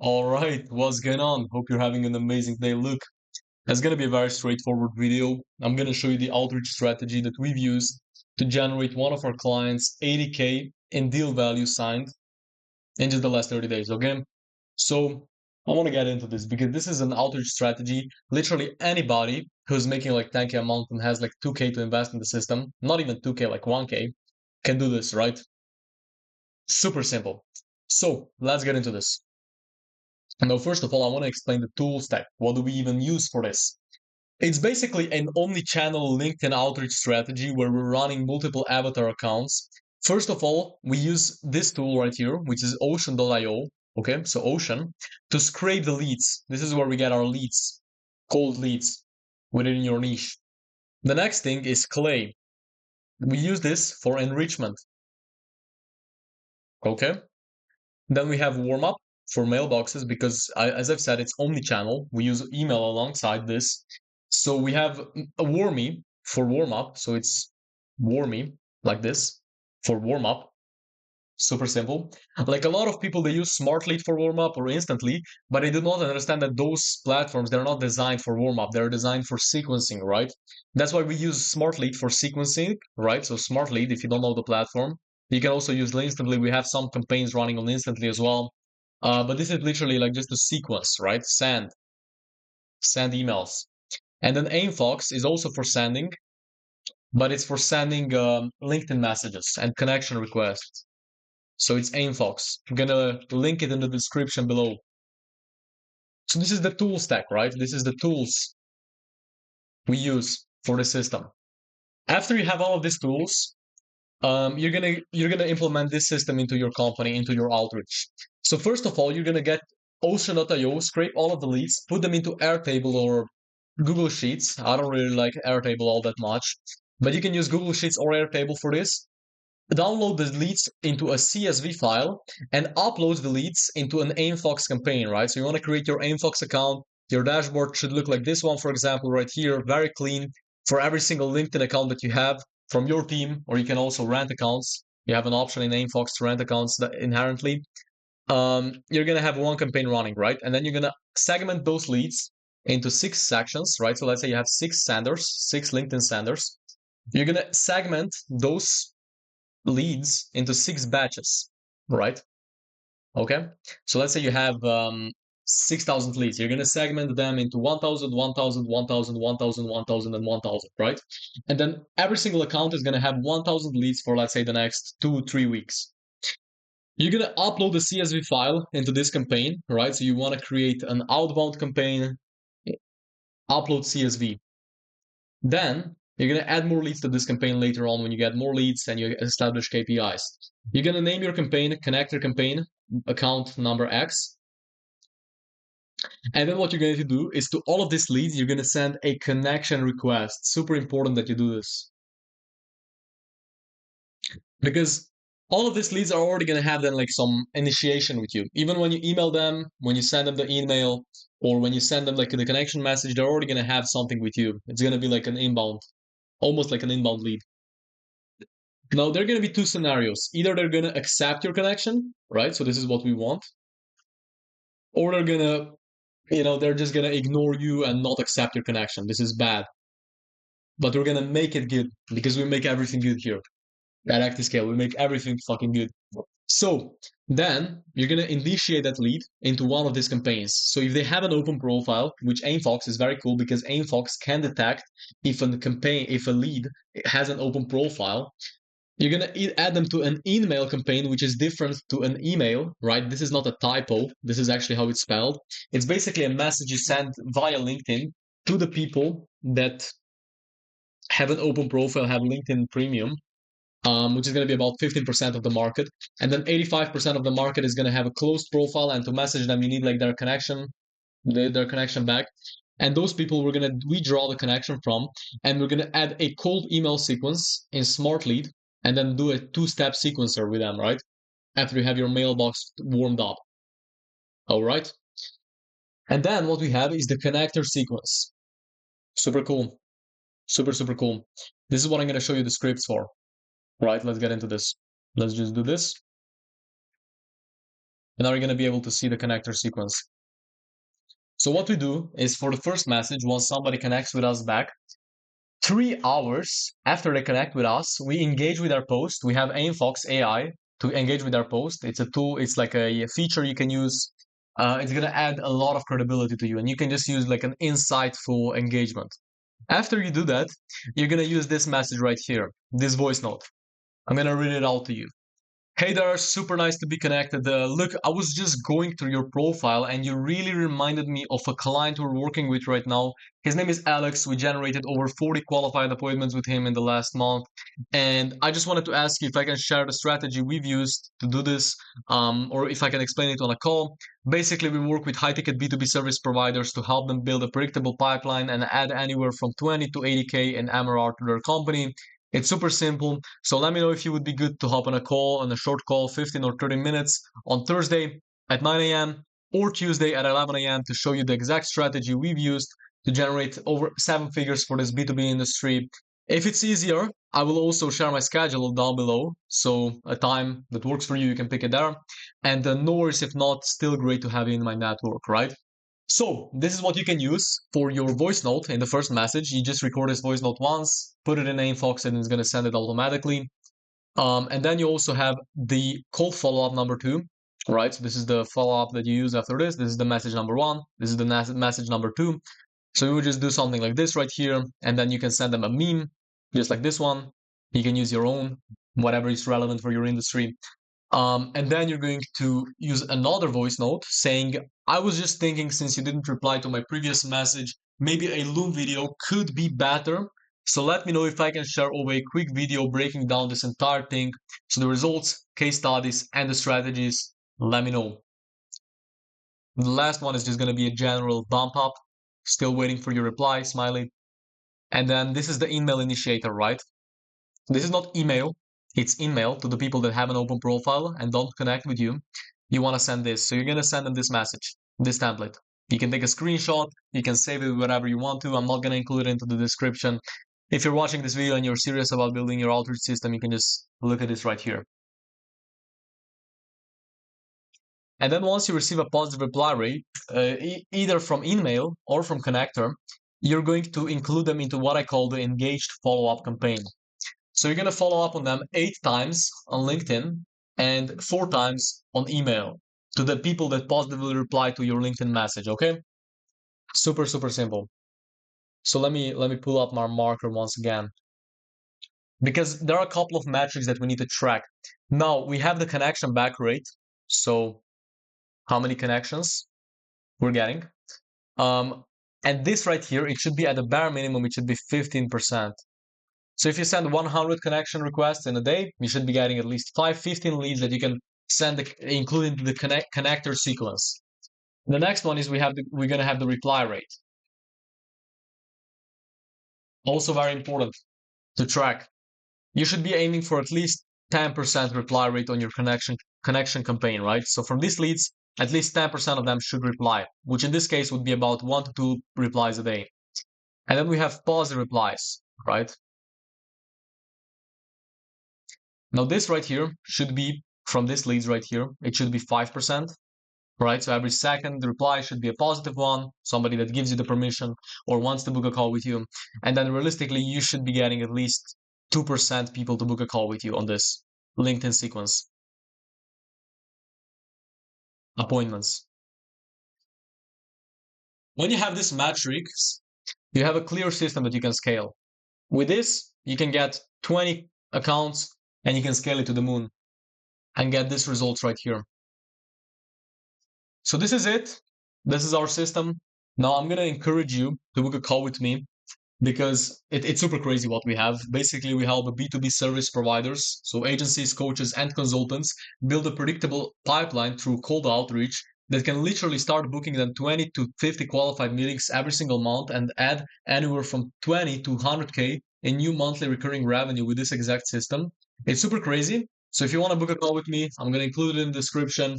All right, what's going on? Hope you're having an amazing day. Look, it's going to be a very straightforward video. I'm going to show you the outreach strategy that we've used to generate one of our clients 80K in deal value signed in just the last 30 days, okay? So I want to get into this because this is an outreach strategy. Literally anybody who's making like 10K a month and has like 2K to invest in the system, not even 2K, like 1K, can do this, right? Super simple. So let's get into this. Now, first of all, I want to explain the tool stack. What do we even use for this? It's basically an omni-channel LinkedIn outreach strategy where we're running multiple avatar accounts. First of all, we use this tool right here, which is Ocean.io. Okay, so Ocean, to scrape the leads. This is where we get our leads, cold leads within your niche. The next thing is Clay. We use this for enrichment. Okay, then we have Warmup for mailboxes because, as I've said, it's omni-channel. We use email alongside this. So we have a Warmy for warm-up. So it's Warmy like this for warm-up. Super simple. Like a lot of people, they use SmartLead for warm-up or Instantly, but they do not understand that those platforms, they're not designed for warm-up. They're designed for sequencing, right? That's why we use SmartLead for sequencing, right? So SmartLead, if you don't know the platform, you can also use Instantly. We have some campaigns running on Instantly as well. But this is literally like just a sequence, right? Send emails. And then AimFox is also for sending, but it's for sending LinkedIn messages and connection requests. So it's AimFox. I'm gonna link it in the description below. So this is the tool stack, right? This is the tools we use for the system. After you have all of these tools, you're gonna implement this system into your company, into your outreach. So first of all, you're gonna get Ocean.io, scrape all of the leads, put them into Airtable or Google Sheets. I don't really like Airtable all that much, but you can use Google Sheets or Airtable for this. Download the leads into a CSV file and upload the leads into an AimFox campaign, right? So you want to create your AimFox account. Your dashboard should look like this one, for example, right here, very clean for every single LinkedIn account that you have from your team, or you can also rent accounts. You have an option in AimFox to rent accounts that inherently. You're gonna have one campaign running, right? And then you're gonna segment those leads into 6 sections, right? So let's say you have 6 senders, 6 LinkedIn senders. You're gonna segment those leads into 6 batches, right? Okay. So let's say you have 6,000 leads. You're going to segment them into 1,000, 1,000, 1,000, 1,000, 1,000, and 1,000, right? And then every single account is going to have 1,000 leads for, let's say, the next 2-3 weeks. You're going to upload the CSV file into this campaign, right? So you want to create an outbound campaign, upload CSV. Then you're going to add more leads to this campaign later on when you get more leads and you establish KPIs. You're going to name your campaign connector campaign account number X. And then what you're going to do is to all of these leads, you're going to send a connection request. Super important that you do this. Because all of these leads are already going to have then like some initiation with you. Even when you email them, when you send them the email, or when you send them like the connection message, they're already going to have something with you. It's going to be like an inbound, almost like an inbound lead. Now, there are going to be 2 scenarios. Either they're going to accept your connection, right? So this is what we want. Or they're going to, they're just going to ignore you and not accept your connection. This is bad. But we're going to make it good because we make everything good here. At ActiScale, we make everything fucking good. So then you're going to initiate that lead into one of these campaigns. So if they have an open profile, which AimFox is very cool because AimFox can detect if a lead has an open profile, you're going to add them to an email campaign, which is different to an email, right? This is not a typo. This is actually how it's spelled. It's basically a message you send via LinkedIn to the people that have an open profile, have LinkedIn Premium, which is going to be about 15% of the market. And then 85% of the market is going to have a closed profile. And to message them, you need like their connection back. And those people we're going to withdraw the connection from. And we're going to add a cold email sequence in SmartLead and then do a 2-step sequencer with them, right? After you have your mailbox warmed up. All right. And then what we have is the connector sequence. Super cool. Super, super cool. This is what I'm going to show you the scripts for. Right, let's get into this. Let's just do this. And now you're going to be able to see the connector sequence. So what we do is for the first message, once somebody connects with us back, 3 hours after they connect with us, we engage with our post. We have AimFox AI to engage with our post. It's a tool, it's like a feature you can use. It's going to add a lot of credibility to you, and you can just use like an insightful engagement. After you do that, you're going to use this message right here, this voice note. I'm going to read it out to you. Hey there, super nice to be connected. Look, I was just going through your profile and you really reminded me of a client we're working with right now. His name is Alex. We generated over 40 qualified appointments with him in the last month. And I just wanted to ask you if I can share the strategy we've used to do this, or if I can explain it on a call. Basically, we work with high-ticket B2B service providers to help them build a predictable pipeline and add anywhere from 20 to 80K in MRR to their company. It's super simple. So let me know if you would be good to hop on a call, on a short call, 15 or 30 minutes on Thursday at 9 a.m. or Tuesday at 11 a.m. to show you the exact strategy we've used to generate over 7 figures for this B2B industry. If it's easier, I will also share my schedule down below. So a time that works for you, you can pick it there. And no worries if not, still great to have you in my network, right? So this is what you can use for your voice note in the first message. You just record this voice note once, put it in AimFox, and it's going to send it automatically. And then you also have the cold follow-up number 2, right? So this is the follow-up that you use after this. This is the message number 1. This is the message number 2. So you would just do something like this right here, and then you can send them a meme, just like this one. You can use your own, whatever is relevant for your industry. And then you're going to use another voice note saying, I was just thinking, since you didn't reply to my previous message, maybe a Loom video could be better. So let me know if I can share over a quick video breaking down this entire thing. So the results, case studies, and the strategies, let me know. The last one is just going to be a general bump up. Still waiting for your reply, smiley. And then this is the email initiator, right? This is not email. It's email to the people that have an open profile and don't connect with you. You want to send this. So you're going to send them this message, this template. You can take a screenshot. You can save it whatever you want to. I'm not going to include it into the description. If you're watching this video and you're serious about building your outreach system, you can just look at this right here. And then once you receive a positive reply rate, either from email or from Connector, you're going to include them into what I call the engaged follow-up campaign. So you're going to follow up on them 8 times on LinkedIn and 4 times on email to the people that positively reply to your LinkedIn message, okay? Super, super simple. So let me pull up my marker once again, because there are a couple of metrics that we need to track. Now we have the connection back rate. So how many connections we're getting. And this right here, it should be at the bare minimum, it should be 15%. So if you send 100 connection requests in a day, you should be getting at least 15 leads that you can send, including the connector sequence. The next one is we're going to have the reply rate. Also very important to track. You should be aiming for at least 10% reply rate on your connection campaign, right? So from these leads, at least 10% of them should reply, which in this case would be about 1 to 2 replies a day. And then we have positive replies, right? Now this right here should be, from this leads right here, it should be 5%, right? So every second reply should be a positive one, somebody that gives you the permission or wants to book a call with you. And then realistically, you should be getting at least 2% people to book a call with you on this LinkedIn sequence. Appointments. When you have this matrix, you have a clear system that you can scale. With this, you can get 20 accounts and you can scale it to the moon and get this results right here. So this is it. This is our system. Now I'm going to encourage you to book a call with me, because it's super crazy what we have. Basically, we help B2B service providers, so agencies, coaches, and consultants, build a predictable pipeline through cold outreach that can literally start booking them 20 to 50 qualified meetings every single month and add anywhere from 20 to 100K in new monthly recurring revenue with this exact system. It's super crazy. So if you want to book a call with me, I'm going to include it in the description.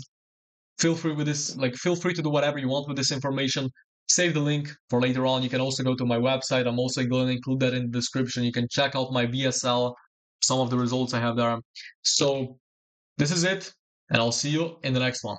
Feel free with this, feel free to do whatever you want with this information. Save the link for later on. You can also go to my website. I'm also going to include that in the description. You can check out my VSL, some of the results I have there. So this is it, and I'll see you in the next one.